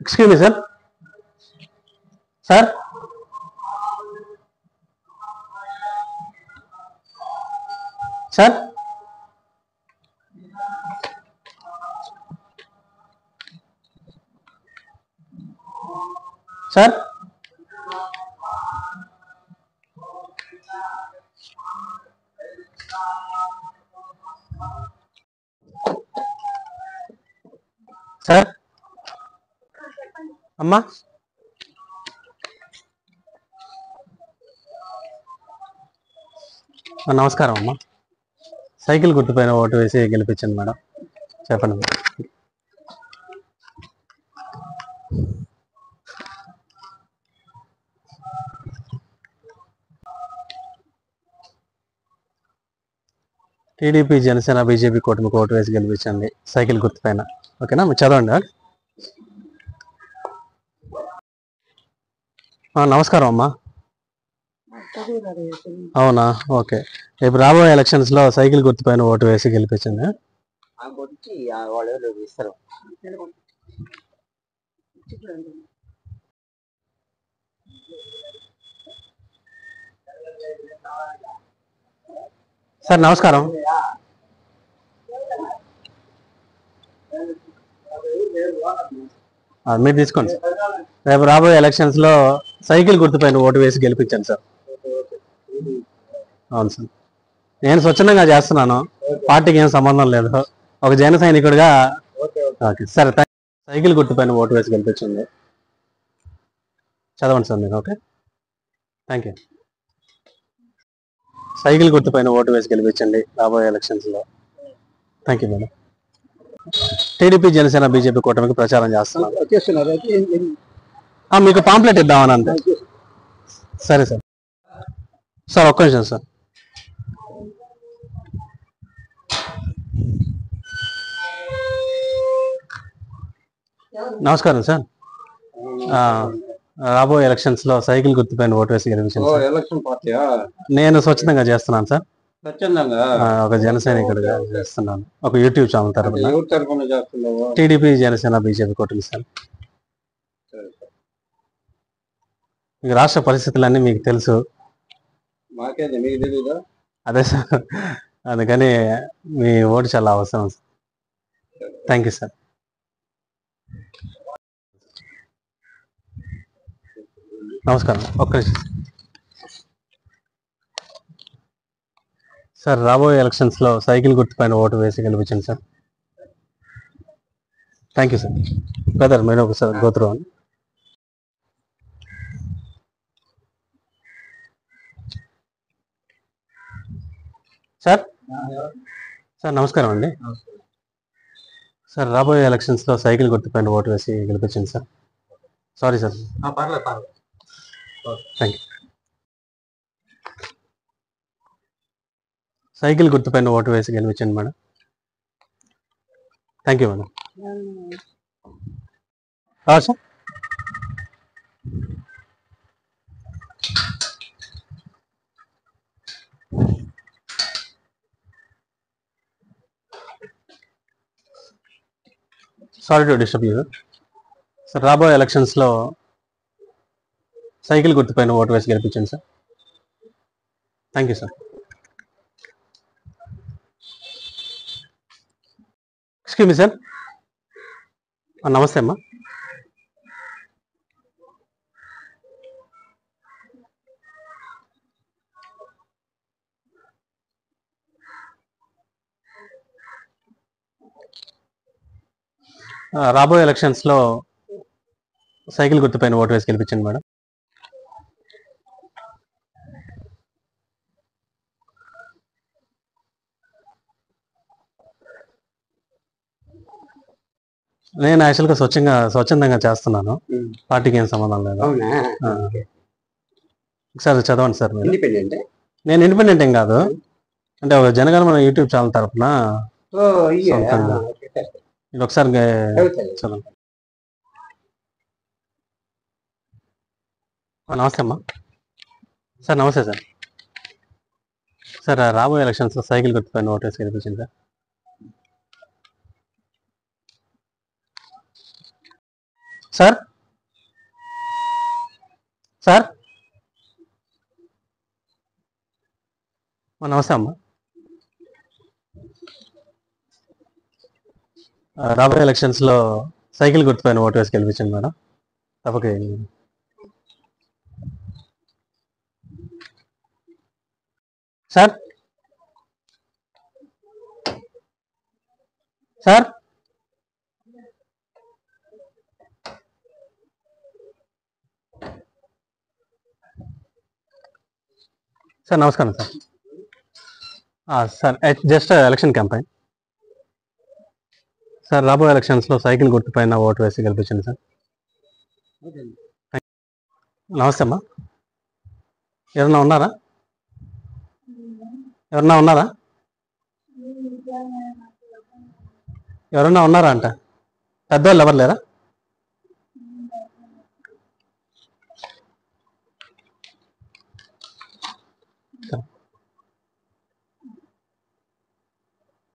Excuse me, sir. Sir? Sir? Sir? Sir? Amma? నమస్కారం అమ్మా. Cycle గుర్తుపైన ఓటు వేసి గెలిపించండి మేడం. చెప్పండి. టీడీపీ, జనసేన, బీజేపీ కూటమికి ఓటు వేసి గెలిపించండి సైకిల్ గుర్తుపైన. ఓకేనా, మీరు చదవండి. నమస్కారం అమ్మా. అవునా, ఓకే. రేపు రాబోయే ఎలక్షన్స్ లో సైకిల్ గుర్తుపైన ఓటు వేసి గెలిపించండి. సార్ నమస్కారం. మీరు తీసుకోండి సార్. రేపు రాబోయే ఎలక్షన్స్ లో సైకిల్ గుర్తుపైన ఓటు వేసి గెలిపించండి సార్. అవును సార్, నేను స్వచ్ఛందంగా చేస్తున్నాను, పార్టీకి ఏం సంబంధం లేదు, ఒక జన సైనికుడిగా. ఓకే సరే, సైకిల్ గుర్తుపైన ఓటు వేసి గెలిపించండి. చదవండి సార్ మీరు. Okay, thank you. సైకిల్ గుర్తుపైన ఓటు వేసి గెలిపించండి రాబోయే ఎలక్షన్స్ లో. Thank you madam. TDP, Janasena, BJP కూటమికి ప్రచారం చేస్తున్నాను. మీకు పాంప్లెట్ ఇద్దామని అంతే. సరే సార్. సార్ ఒక్క నిమిషం సార్. నమస్కారం సార్. రాబోయే ఎలక్షన్స్ లో సైకిల్ గుర్తుపైన ఓటు వేసి గెలిపించండి. నేను స్వచ్ఛందంగా చేస్తున్నాను సార్. ఒక జన సైనికుడిగా చేస్తున్నాను, ఒక యూట్యూబ్ ఛానల్ తరపున. టీడీపీ, జనసేన, బీజేపీ కూటమి సార్. మీకు రాష్ట్ర పరిస్థితులన్నీ మీకు తెలుసు. అదే సార్, అందుకని మీ ఓటు చాలా అవసరం సార్. Thank you sir. నమస్కారం. ఒక్క నిమిషం సార్. రాబోయే ఎలక్షన్స్ లో సైకిల్ గుర్తుపైన ఓటు వేసి గెలిపించండి sir. Thank you sir. Brother మీరు ఒకసారి గోత్రు సార్. సార్ నమస్కారం అండి. సార్ రాబోయే ఎలక్షన్స్ లో సైకిల్ గుర్తుపైన ఓటు వేసి గెలిపించండి sir. Sorry sir. Thank you. Cycle గుర్తుపైన ఓటు వేసి గెలిపించండి madam. Thank you madam. Sir sorry to disturb you sir. రాబోయే ఎలక్షన్స్ లో సైకిల్ గుర్తుపైన ఓటు వేసి గెలిపించండి sir. Thank you sir. Excuse me sir. నమస్తే అమ్మా. రాబోయే ఎలక్షన్స్ లో సైకిల్ గుర్తుపైన ఓటు వేసి గెలిపించండి మేడం. నేను యాక్చువల్గా స్వచ్ఛందంగా చేస్తున్నాను, పార్టీకి ఏం సంబంధం లేదు. ఒకసారి చదవండి సార్ మీరు. నేను ఇండిపెండెంట్ ఏం కాదు, అంటే ఒక జనగణమన యూట్యూబ్ ఛానల్ తరఫున సొంతంగా. ఇది ఒకసారి చదవండి. నమస్తే అమ్మా. సార్ నమస్తే సార్. సార్ రాబోయే ఎలక్షన్స్ లో సైకిల్ గుర్తుపైన ఓటు వేసి గెలిపించింది సార్. సార్ నమస్తే అమ్మా. రాబోయే ఎలక్షన్స్ లో సైకిల్ గుర్తుపైన ఓటు వేసి గెలిపించండి మేడం. తప్పక సార్. సార్ సార్ నమస్కారం sir. Sir just election campaign sir. రాబోయే ఎలక్షన్స్లో సైకిల్ గుర్తుపైన ఓటు వేసి గెలిపించండి సార్. నమస్తే అమ్మా. ఎవరన్నా ఉన్నారా? ఎవరన్నా ఉన్నారా? ఎవరన్నా ఉన్నారా అంట? పెద్దవాళ్ళు ఎవరు లేరా?